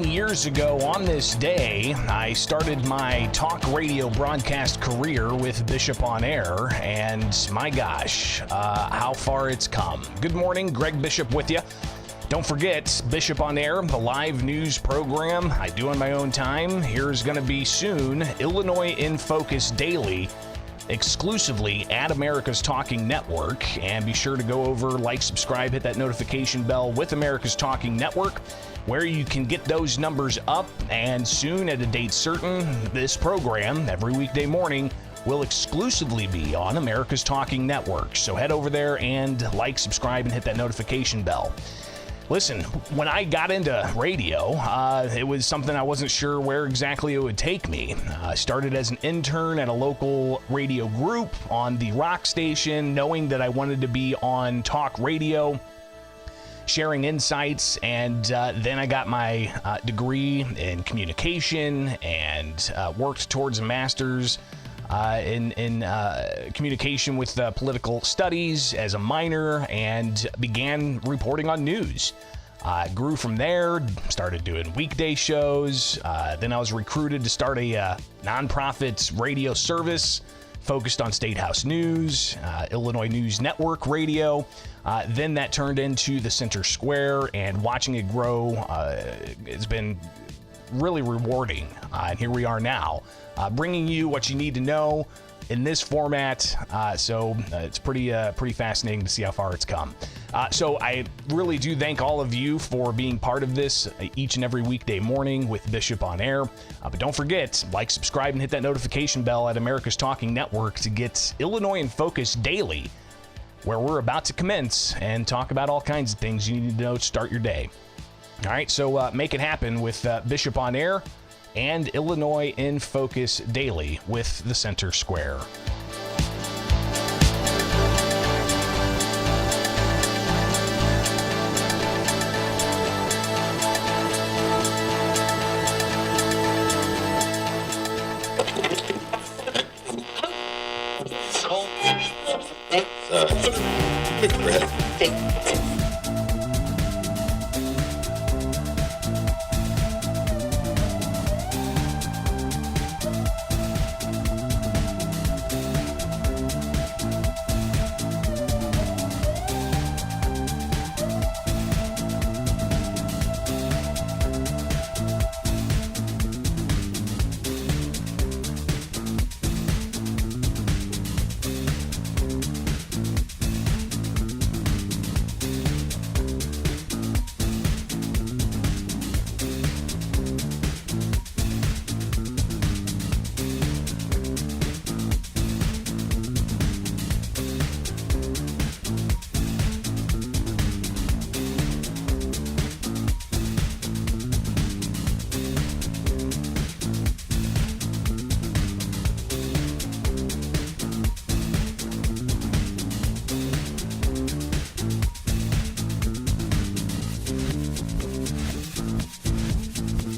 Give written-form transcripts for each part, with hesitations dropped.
Years ago on this day, I started my talk radio broadcast career with Bishop on Air, and my gosh, how far it's come. Good morning, Greg Bishop with you. Don't forget, Bishop on Air, the live news program I do on my own time. Here's going to be soon, Illinois in Focus Daily, exclusively at America's Talking Network. And be sure to go over, like, subscribe, hit that notification bell with America's Talking Network, where you can get those numbers up. And soon, at a date certain, this program, every weekday morning, will exclusively be on America's Talking Network. So head over there and like, subscribe, and hit that notification bell. Listen, when I got into radio, it was something I wasn't sure where exactly it would take me. I started as an intern at a local radio group on the rock station, knowing that I wanted to be on talk radio, sharing insights, and then I got my degree in communication and worked towards a master's in communication with political studies as a minor, and began reporting on news. Grew from there, started doing weekday shows. Then I was recruited to start a nonprofit radio service focused on State House News, Illinois News Network Radio. Then that turned into the Center Square, and watching it grow, it's been really rewarding. And here we are now, bringing you what you need to know in this format. So it's pretty fascinating to see how far it's come. So I really do thank all of you for being part of this each and every weekday morning with Bishop on Air. But don't forget, like, subscribe, and hit that notification bell at America's Talking Network to get Illinois in Focus Daily, where we're about to commence and talk about all kinds of things you need to know to start your day. All right, so make it happen with Bishop on Air and Illinois in Focus Daily with the Center Square.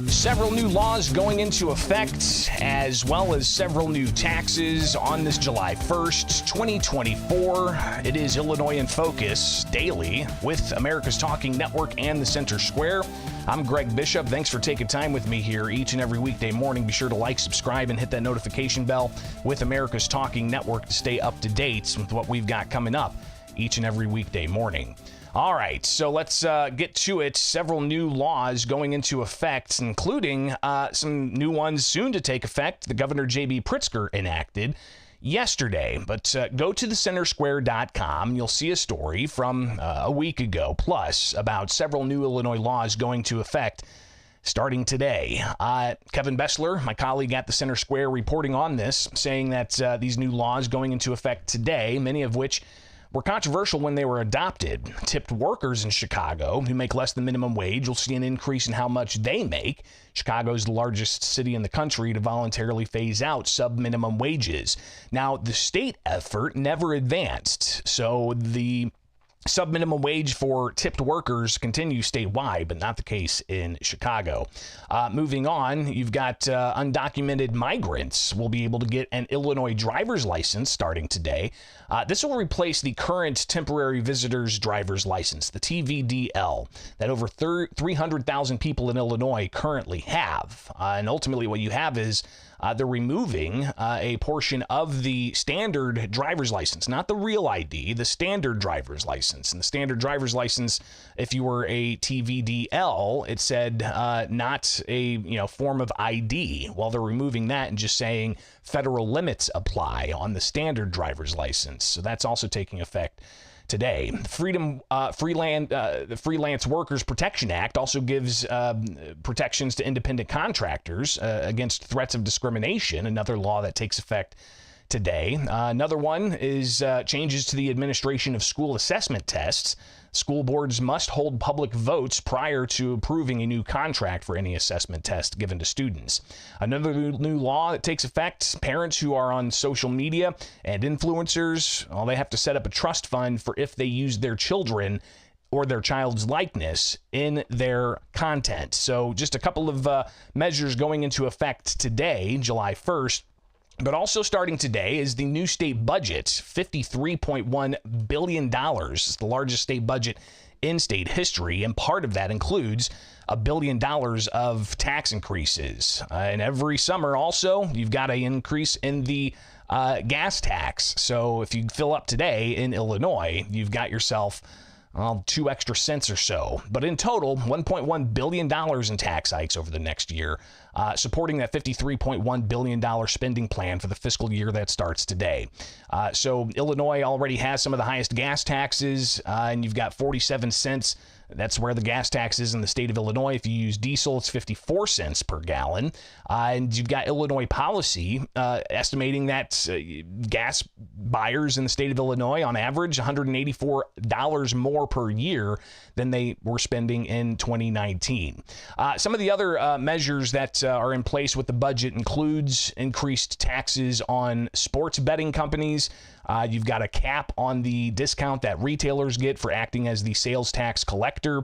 Several new laws going into effect, as well as several new taxes on this July 1st, 2024. It is Illinois in Focus Daily with America's Talking Network and the Center Square. I'm Greg Bishop. Thanks for taking time with me here each and every weekday morning. Be sure to like, subscribe, and hit that notification bell with America's Talking Network to stay up to date with what we've got coming up each and every weekday morning. All right, so let's get to it. Several new laws going into effect, including some new ones soon to take effect. The Governor J.B. Pritzker enacted yesterday. But go to thecentersquare.com. You'll see a story from a week ago plus about several new Illinois laws going to effect starting today. Kevin Bessler, my colleague at the Center Square, reporting on this, saying that these new laws going into effect today, many of which were controversial when they were adopted. Tipped workers in Chicago who make less than minimum wage will see an increase in how much they make. Chicago is the largest city in the country to voluntarily phase out sub-minimum wages. Now, the state effort never advanced, so the sub-minimum wage for tipped workers continues statewide, but not the case in Chicago. Moving on, you've got undocumented migrants will be able to get an Illinois driver's license starting today. This will replace the current temporary visitor's driver's license, the TVDL, that over 300,000 people in Illinois currently have. And ultimately what you have is they're removing a portion of the standard driver's license, not the real ID, the standard driver's license. And the standard driver's license, if you were a TVDL, it said not a form of ID. Well, they're removing that and just saying federal limits apply on the standard driver's license. So that's also taking effect today. The Freelance Workers Protection Act also gives protections to independent contractors against threats of discrimination, another law that takes effect today. Another one is changes to the administration of school assessment tests. School boards must hold public votes prior to approving a new contract for any assessment test given to students. Another new law that takes effect, parents who are on social media and influencers, well, they have to set up a trust fund for if they use their children or their child's likeness in their content. So just a couple of measures going into effect today, July 1st. But also starting today is the new state budget, $53.1 billion. It's the largest state budget in state history, and part of that includes $1 billion of tax increases. And every summer also, you've got an increase in the gas tax. So if you fill up today in Illinois, you've got yourself 2 extra cents or so. But in total, $1.1 billion in tax hikes over the next year, supporting that $53.1 billion spending plan for the fiscal year that starts today. So Illinois already has some of the highest gas taxes, and you've got 47 cents. That's where the gas tax is in the state of Illinois. If you use diesel, it's 54 cents per gallon. And you've got Illinois policy estimating that gas buyers in the state of Illinois, on average, $184 more per year than they were spending in 2019. Some of the other measures that are in place with the budget includes increased taxes on sports betting companies. You've got a cap on the discount that retailers get for acting as the sales tax collector.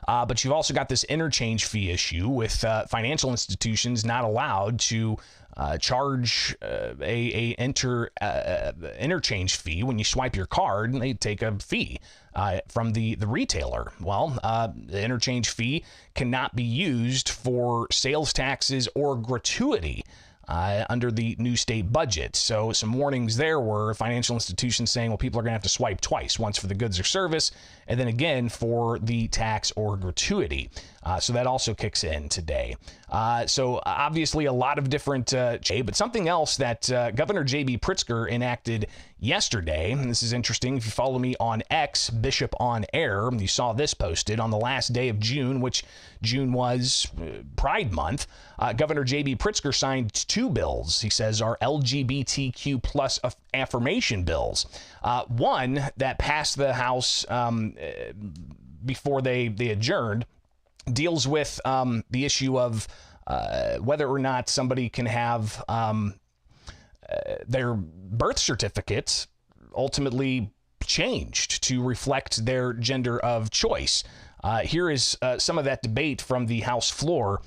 But you've also got this interchange fee issue with financial institutions not allowed to charge a interchange fee when you swipe your card, and they take a fee from the retailer. Well, the interchange fee cannot be used for sales taxes or gratuity under the new state budget. So some warnings there were financial institutions saying, well, people are going to have to swipe twice, once for the goods or service, and then again for the tax or gratuity. So that also kicks in today. So obviously a lot of different, but something else that Governor J.B. Pritzker enacted yesterday, and this is interesting, if you follow me on X, Bishop on Air, you saw this posted on the last day of June, which June was Pride Month. Governor J.B. Pritzker signed 2 bills, he says, are LGBTQ plus affirmation bills. One that passed the House before they adjourned deals with the issue of whether or not somebody can have their birth certificates ultimately changed to reflect their gender of choice. Here is some of that debate from the House floor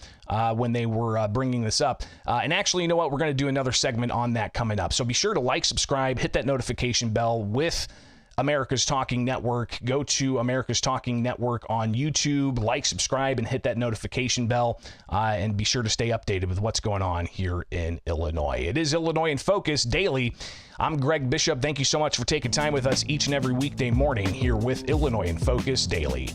when they were bringing this up. And actually, you know what? We're going to do another segment on that coming up. So be sure to like, subscribe, hit that notification bell with America's Talking Network. Go to America's Talking Network on YouTube, like, subscribe, and hit that notification bell, and be sure to stay updated with what's going on here in Illinois. It is Illinois in Focus Daily. I'm Greg Bishop. Thank you so much for taking time with us each and every weekday morning here with Illinois in Focus Daily.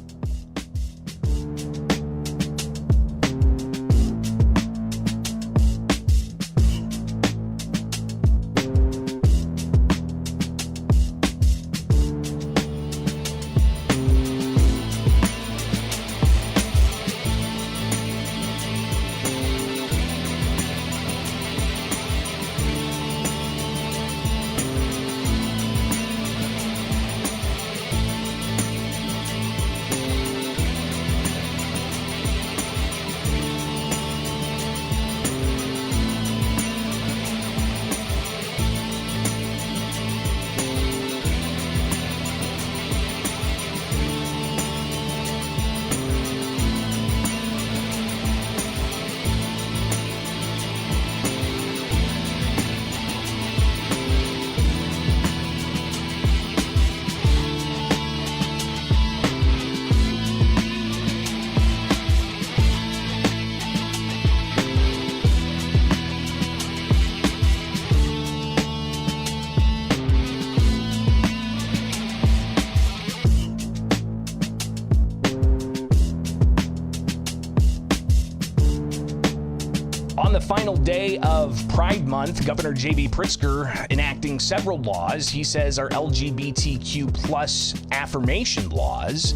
final day of Pride Month, Governor J.B. Pritzker enacting several laws he says are LGBTQ plus affirmation laws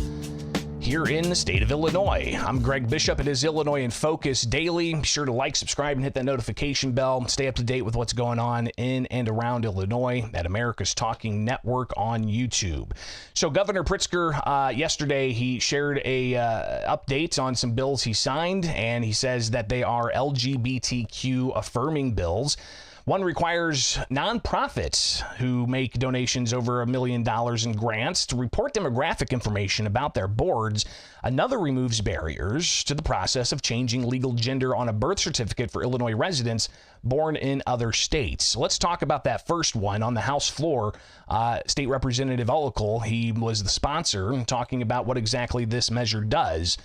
here in the state of Illinois. I'm Greg Bishop. It is Illinois in Focus Daily. Be sure to like, subscribe, and hit that notification bell. Stay up to date with what's going on in and around Illinois at America's Talking Network on YouTube. So Governor Pritzker, yesterday, he shared a update on some bills he signed, and he says that they are LGBTQ affirming bills. One requires nonprofits who make donations over $1 million in grants to report demographic information about their boards. Another removes barriers to the process of changing legal gender on a birth certificate for Illinois residents born in other states. So let's talk about that first one. On the House floor, State Representative Ullical, he was the sponsor, talking about what exactly this measure does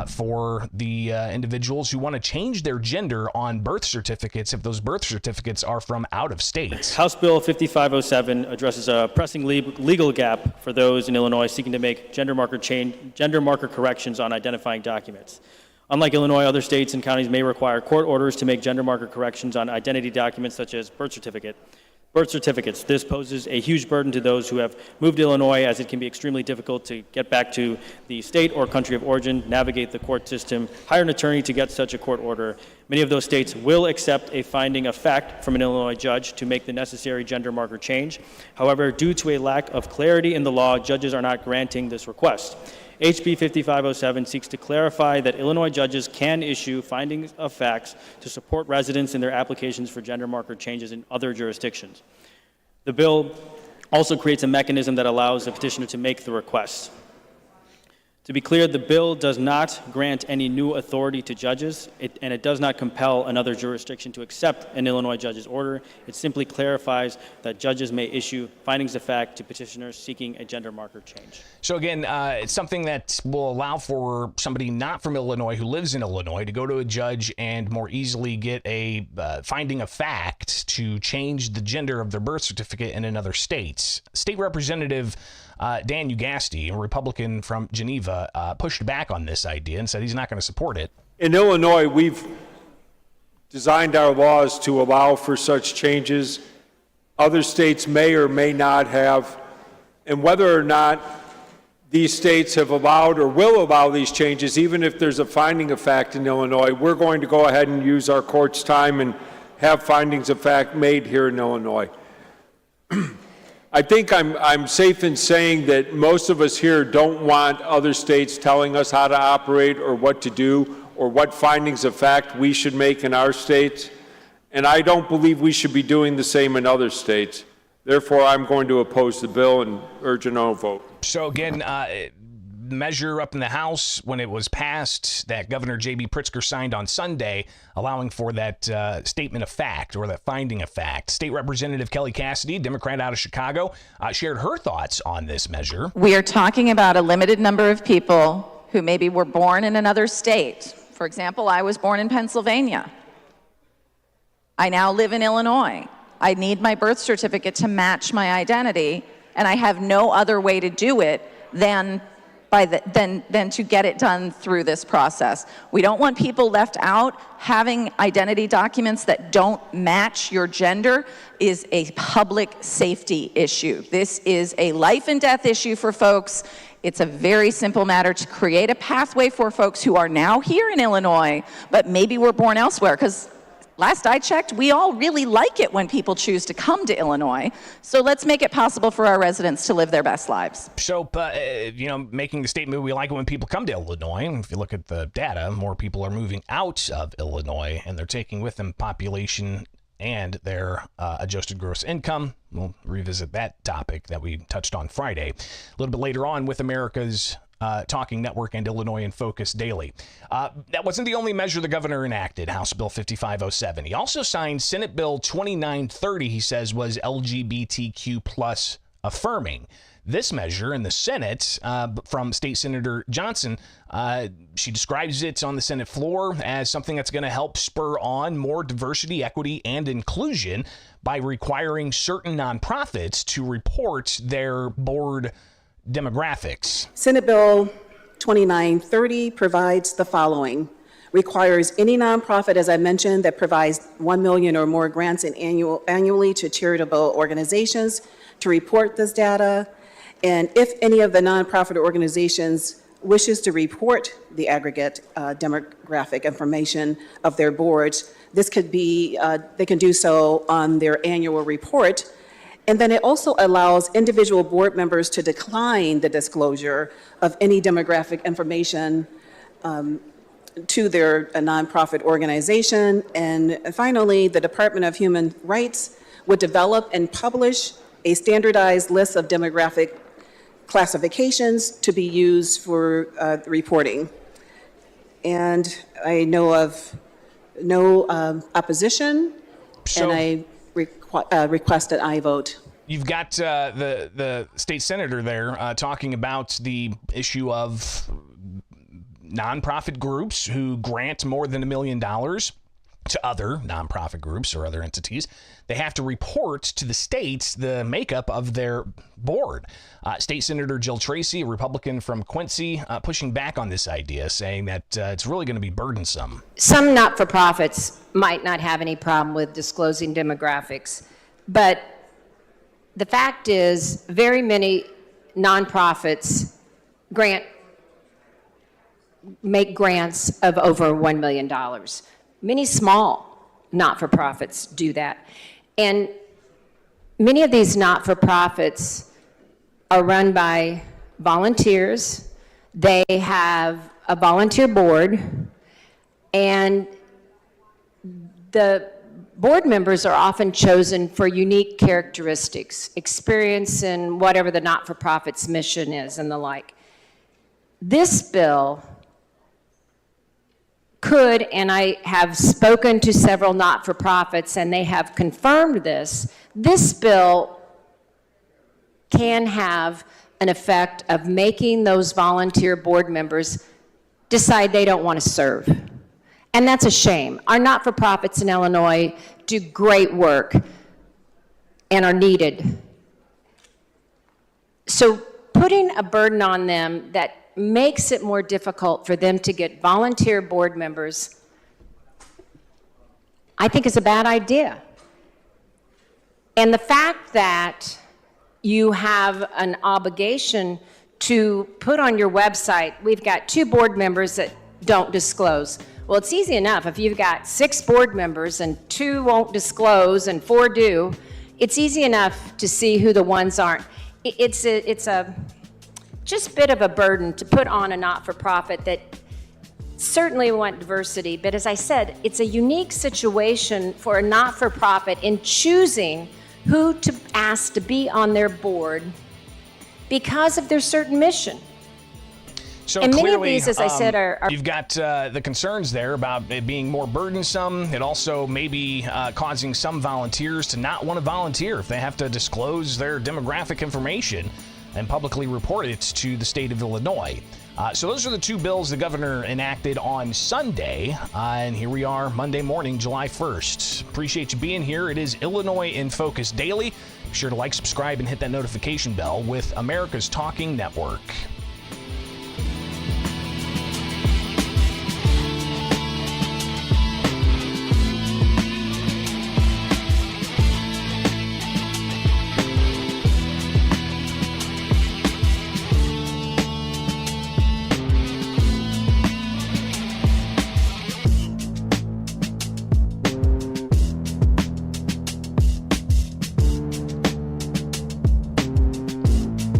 for the individuals who want to change their gender on birth certificates if those birth certificates are from out of state. House Bill 5507 addresses a pressing legal gap for those in Illinois seeking to make gender marker corrections on identifying documents. Unlike Illinois, other states and counties may require court orders to make gender marker corrections on identity documents such as birth certificates. This poses a huge burden to those who have moved to Illinois, as it can be extremely difficult to get back to the state or country of origin, navigate the court system, hire an attorney to get such a court order. Many of those states will accept a finding of fact from an Illinois judge to make the necessary gender marker change. However, due to a lack of clarity in the law, judges are not granting this request. HB 5507 seeks to clarify that Illinois judges can issue findings of facts to support residents in their applications for gender marker changes in other jurisdictions. The bill also creates a mechanism that allows the petitioner to make the request. To be clear, the bill does not grant any new authority to judges, and it does not compel another jurisdiction to accept an Illinois judge's order. It simply clarifies that judges may issue findings of fact to petitioners seeking a gender marker change. So again, it's something that will allow for somebody not from Illinois who lives in Illinois to go to a judge and more easily get a finding of fact to change the gender of their birth certificate in another state. State Representative Dan Ugasti, a Republican from Geneva, pushed back on this idea and said he's not going to support it. In Illinois, we've designed our laws to allow for such changes. Other states may or may not have. And whether or not these states have allowed or will allow these changes, even if there's a finding of fact in Illinois, we're going to go ahead and use our court's time and have findings of fact made here in Illinois. I think I'm safe in saying that most of us here don't want other states telling us how to operate or what to do or what findings of fact we should make in our states. And I don't believe we should be doing the same in other states. Therefore, I'm going to oppose the bill and urge a no vote. So again, measure up in the House when it was passed that Governor J.B. Pritzker signed on Sunday, allowing for that statement of fact or that finding of fact. State Representative Kelly Cassidy, Democrat out of Chicago, shared her thoughts on this measure. We are talking about a limited number of people who maybe were born in another state. For example, I was born in Pennsylvania. I now live in Illinois. I need my birth certificate to match my identity, and I have no other way to do it than to get it done through this process. We don't want people left out. Having identity documents that don't match your gender is a public safety issue. This is a life and death issue for folks. It's a very simple matter to create a pathway for folks who are now here in Illinois, but maybe were born elsewhere, because last I checked, we all really like it when people choose to come to Illinois. So let's make it possible for our residents to live their best lives. So, making the statement, we like it when people come to Illinois. If you look at the data, more people are moving out of Illinois, and they're taking with them population and their adjusted gross income. We'll revisit that topic that we touched on Friday. A little bit later on with America's Talking Network and Illinois in Focus Daily. That wasn't the only measure the governor enacted, House Bill 5507. He also signed Senate Bill 2930, he says, was LGBTQ plus affirming. This measure in the Senate from State Senator Johnson, she describes it on the Senate floor as something that's going to help spur on more diversity, equity, and inclusion by requiring certain nonprofits to report their board demographics. Senate Bill 2930 provides the following. requires any nonprofit, as I mentioned, that provides 1 million or more grants annually to charitable organizations to report this data. And if any of the nonprofit organizations wishes to report the aggregate demographic information of their boards, this could be, they can do so on their annual report. And then it also allows individual board members to decline the disclosure of any demographic information to their nonprofit organization. And finally, the Department of Human Rights would develop and publish a standardized list of demographic classifications to be used for reporting. And I know of no opposition, and I request that I vote. You've got the state senator there talking about the issue of nonprofit groups who grant more than $1 million to other nonprofit groups or other entities. They have to report to the states the makeup of their board. State Senator Jill Tracy, a Republican from Quincy, pushing back on this idea, saying that it's really going to be burdensome. Some not-for-profits might not have any problem with disclosing demographics, but the fact is very many nonprofits make grants of over $1 million. Many small not-for-profits do that. And many of these not-for-profits are run by volunteers. They have a volunteer board, and the board members are often chosen for unique characteristics, experience in whatever the not-for-profit's mission is and the like. This bill could, and I have spoken to several not-for-profits and they have confirmed this bill can have an effect of making those volunteer board members decide they don't want to serve. And that's a shame. Our not-for-profits in Illinois do great work and are needed. So putting a burden on them that makes it more difficult for them to get volunteer board members, I think is a bad idea. And the fact that you have an obligation to put on your website, we've got 2 board members that don't disclose. Well, it's easy enough. If you've got 6 board members and 2 won't disclose and 4 do, it's easy enough to see who the ones aren't. It's a just bit of a burden to put on a not-for-profit that certainly want diversity, but as I said, it's a unique situation for a not-for-profit in choosing who to ask to be on their board because of their certain mission. So and clearly, many of these, as I said, are you've got the concerns there about it being more burdensome. It also may be causing some volunteers to not want to volunteer if they have to disclose their demographic information and publicly report it to the state of Illinois. So those are the 2 bills the governor enacted on Sunday, and here we are Monday morning, July 1st. Appreciate you being here. It is Illinois in Focus Daily. Be sure to like, subscribe, and hit that notification bell with America's Talking Network.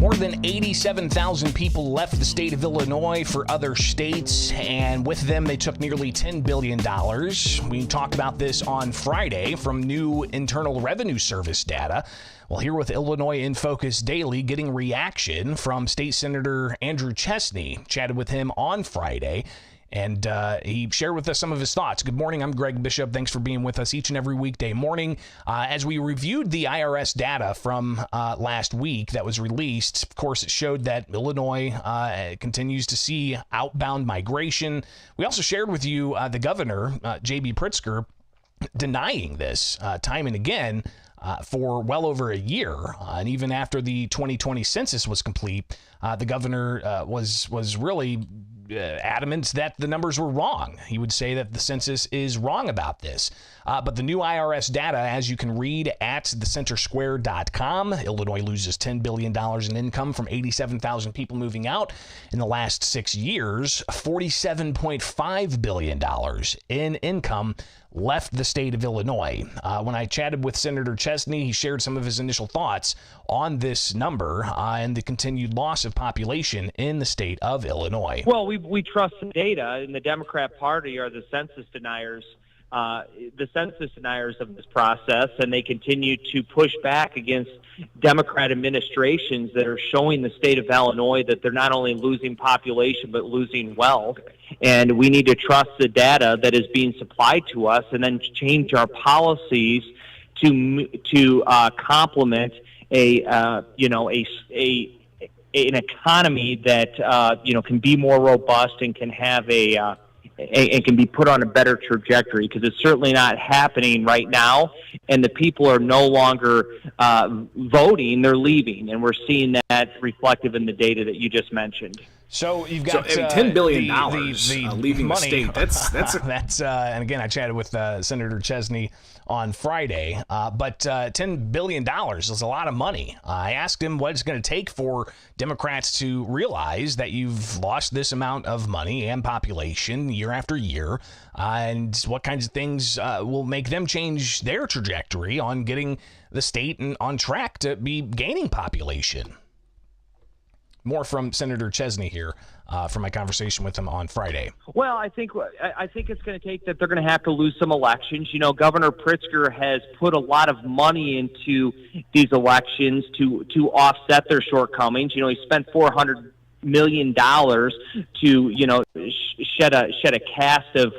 More than 87,000 people left the state of Illinois for other states, and with them they took nearly $10 billion. We talked about this on Friday from new Internal Revenue Service data. Well, here with Illinois in Focus Daily, getting reaction from State Senator Andrew Chesney. Chatted with him on Friday, and he shared with us some of his thoughts. Good morning, I'm Greg Bishop. Thanks for being with us each and every weekday morning. As we reviewed the IRS data from last week that was released, of course, it showed that Illinois continues to see outbound migration. We also shared with you the governor, J.B. Pritzker, denying this time and again for well over a year. And even after the 2020 census was complete, the governor was really adamant that the numbers were wrong. He would say that the census is wrong about this. But the new IRS data, as you can read at thecentersquare.com, Illinois loses $10 billion in income from 87,000 people moving out. In the last 6 years, $47.5 billion in income left the state of Illinois. When I chatted with Senator Chesney, he shared some of his initial thoughts on this number and the continued loss of population in the state of Illinois. Well, we trust the data, and the Democrat Party are the census deniers of this process, and they continue to push back against Democrat administrations that are showing the state of Illinois that they're not only losing population but losing wealth. And we need to trust the data that is being supplied to us, and then change our policies to complement an economy that can be more robust and can have and can be put on a better trajectory, because it's certainly not happening right now, and the people are no longer voting, they're leaving, and we're seeing that reflective in the data that you just mentioned. So you've got $10 billion leaving money. the state. That's and again, I chatted with Senator Chesney on Friday, but $10 billion is a lot of money. I asked him what it's going to take for Democrats to realize that you've lost this amount of money and population year after year, and what kinds of things will make them change their trajectory on getting the state on track to be gaining population. More from Senator Chesney here from my conversation with him on Friday. Well, I think it's going to take that they're going to have to lose some elections. You know, Governor Pritzker has put a lot of money into these elections to offset their shortcomings. You know, he spent $400 million to shed a cast of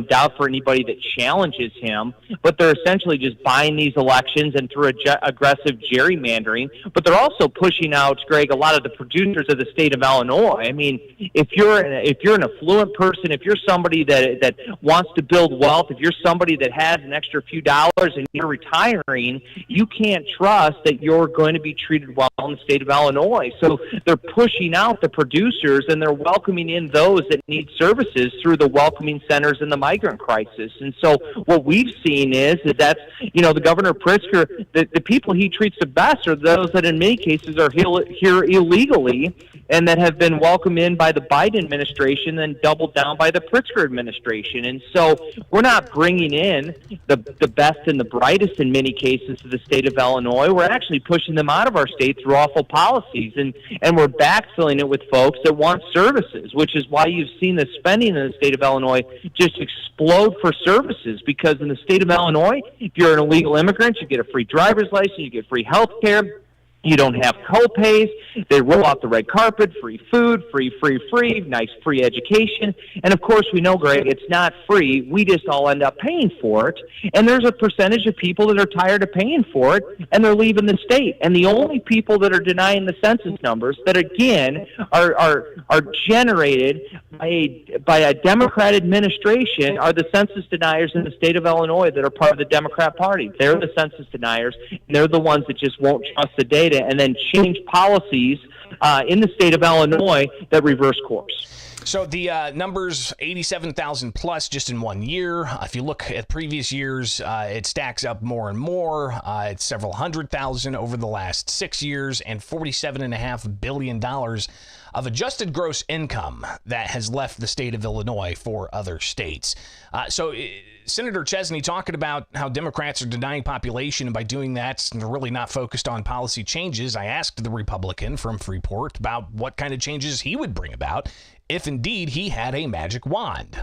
doubt for anybody that challenges him, but they're essentially just buying these elections and through aggressive gerrymandering. But they're also pushing out, Greg, a lot of the producers of the state of Illinois. I mean, if you're an affluent person, if you're somebody that wants to build wealth, if you're somebody that has an extra few dollars and you're retiring, you can't trust that you're going to be treated well in the state of Illinois. So they're pushing out the producers, and they're welcoming in those that need services through the welcoming centers and the migrant crisis. And so what we've seen is that the Governor Pritzker, the people he treats the best are those that in many cases are here illegally and that have been welcomed in by the Biden administration and doubled down by the Pritzker administration. And so we're not bringing in the best and the brightest in many cases to the state of Illinois. We're actually pushing them out of our state through awful policies, and we're backfilling it with folks that want services, which is why you've seen the spending in the state of Illinois just explode for services, because in the state of Illinois, if you're an illegal immigrant, you get a free driver's license, you get free health care, you don't have co-pays, they roll out the red carpet, free food, free, nice free education. And of course, we know, Greg, it's not free. We just all end up paying for it. And there's a percentage of people that are tired of paying for it, and they're leaving the state. And the only people that are denying the census numbers that, again, are generated by a Democrat administration are the census deniers in the state of Illinois that are part of the Democrat Party. They're the census deniers, and they're the ones that just won't trust the data and then change policies in the state of Illinois that reverse course. So the numbers, 87,000 plus just in 1 year. If you look at previous years, it stacks up more and more. It's several hundred thousand over the last 6 years, and $47.5 billion of adjusted gross income that has left the state of Illinois for other states. So Senator Chesney talking about how Democrats are denying population, and by doing that, they're really not focused on policy changes. I asked the Republican from Freeport about what kind of changes he would bring about if indeed he had a magic wand.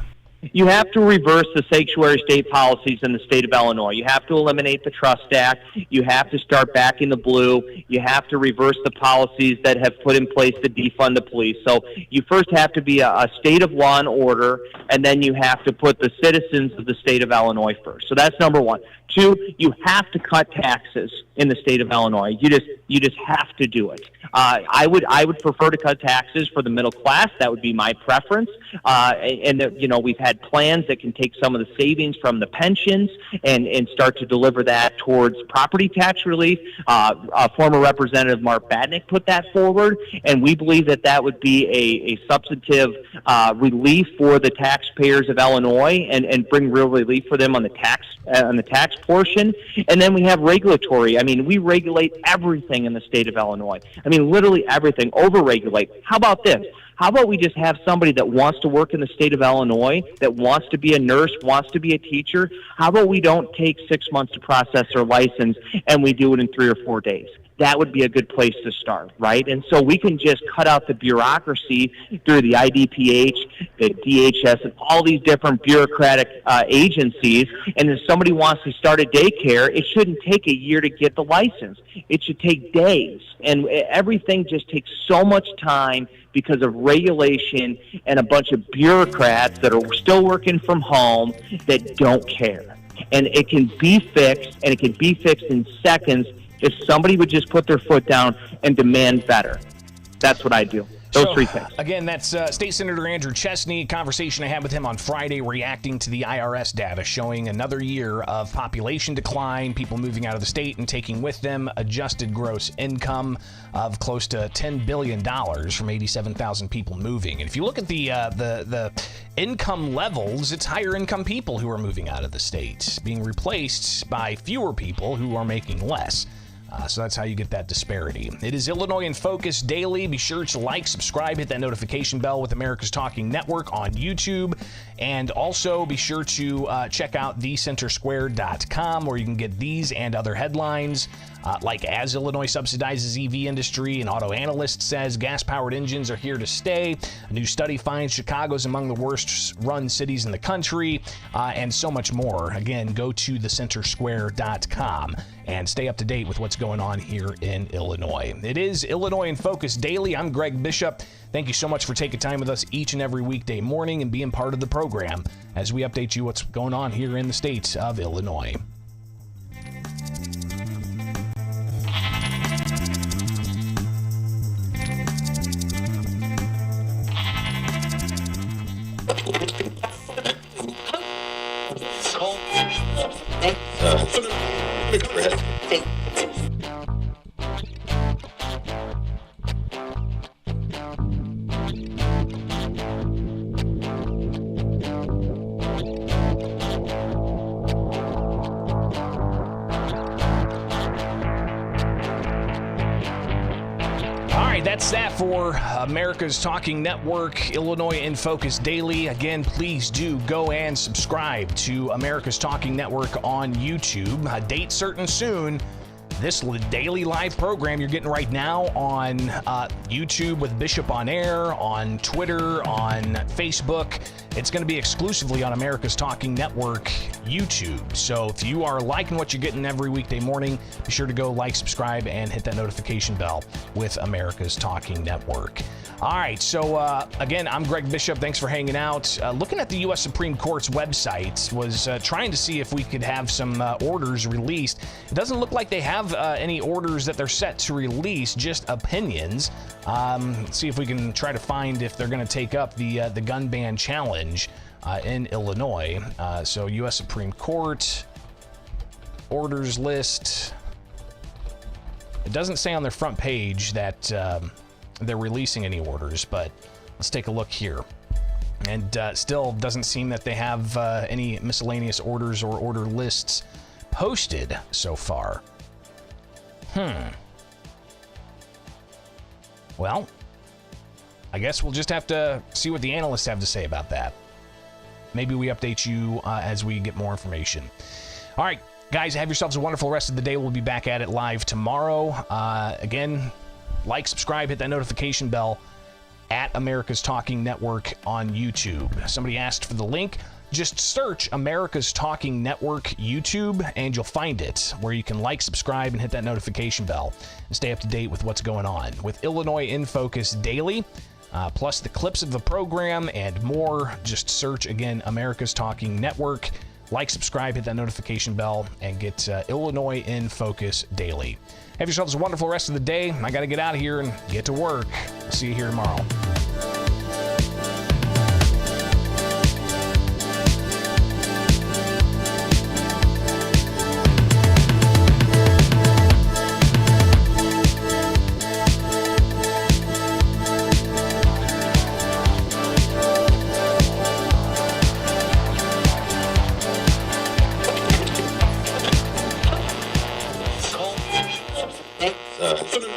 You have to reverse the sanctuary state policies in the state of Illinois. You have to eliminate the Trust Act. You have to start backing the blue. You have to reverse the policies that have put in place to defund the police. So you first have to be a state of law and order, and then you have to put the citizens of the state of Illinois first. So that's number one. Two, you have to cut taxes in the state of Illinois. You just have to do it. I would prefer to cut taxes for the middle class. That would be my preference. And we've had had plans that can take some of the savings from the pensions and start to deliver that towards property tax relief. Former Representative Mark Batnick put that forward, and we believe that that would be a substantive relief for the taxpayers of Illinois and bring real relief for them on the tax portion. And then we have regulatory. I mean, we regulate everything in the state of Illinois. I mean, literally everything, over-regulate. How about this? How about we just have somebody that wants to work in the state of Illinois, that wants to be a nurse, wants to be a teacher? How about we don't take 6 months to process their license and we do it in 3 or 4 days? That would be a good place to start, right? And so we can just cut out the bureaucracy through the IDPH, the DHS, and all these different bureaucratic agencies. And if somebody wants to start a daycare, it shouldn't take a year to get the license. It should take days. And everything just takes so much time because of regulation and a bunch of bureaucrats that are still working from home that don't care. And it can be fixed, and it can be fixed in seconds if somebody would just put their foot down and demand better. That's what I do. Those three things. Again, that's State Senator Andrew Chesney. Conversation I had with him on Friday reacting to the IRS data showing another year of population decline, people moving out of the state and taking with them adjusted gross income of close to $10 billion from 87,000 people moving. And if you look at the income levels, it's higher income people who are moving out of the state, being replaced by fewer people who are making less. So that's how you get that disparity. It is Illinois in Focus Daily. Be sure to like, subscribe, hit that notification bell with America's Talking Network on YouTube. And also be sure to check out thecentersquare.com where you can get these and other headlines. Like as Illinois subsidizes EV industry, an auto analyst says gas-powered engines are here to stay. A new study finds Chicago's among the worst-run cities in the country, and so much more. Again, go to thecentersquare.com and stay up to date with what's going on here in Illinois. It is Illinois in Focus Daily. I'm Greg Bishop. Thank you so much for taking time with us each and every weekday morning and being part of the program as we update you what's going on here in the state of Illinois. That's that for America's Talking Network, Illinois in Focus Daily. Again, please do go and subscribe to America's Talking Network on YouTube. A date certain soon. This daily live program you're getting right now on YouTube with Bishop on Air, on Twitter, on Facebook. It's going to be exclusively on America's Talking Network YouTube. So if you are liking what you're getting every weekday morning, be sure to go like, subscribe, and hit that notification bell with America's Talking Network. All right, so again, I'm Greg Bishop. Thanks for hanging out. Looking at the U.S. Supreme Court's website, was trying to see if we could have some orders released. It doesn't look like they have any orders that they're set to release, just opinions. Let's see if we can try to find if they're going to take up the gun ban challenge in Illinois. So U.S. Supreme Court orders list. It doesn't say on their front page that they're releasing any orders, but let's take a look here. And still doesn't seem that they have any miscellaneous orders or order lists posted so far. Well, I guess we'll just have to see what the analysts have to say about that. Maybe we update you as we get more information. All right, guys, have yourselves a wonderful rest of the day. We'll be back at it live tomorrow. Again, like, subscribe, hit that notification bell at America's Talking Network on YouTube. Somebody asked for the link. Just search America's Talking Network YouTube and you'll find it, where you can like, subscribe, and hit that notification bell and stay up to date with what's going on with Illinois in Focus Daily, plus the clips of the program and more. Just search, again, America's Talking Network. Like, subscribe, hit that notification bell, and get Illinois in Focus Daily. Have yourselves a wonderful rest of the day. I got to get out of here and get to work. See you here tomorrow. for the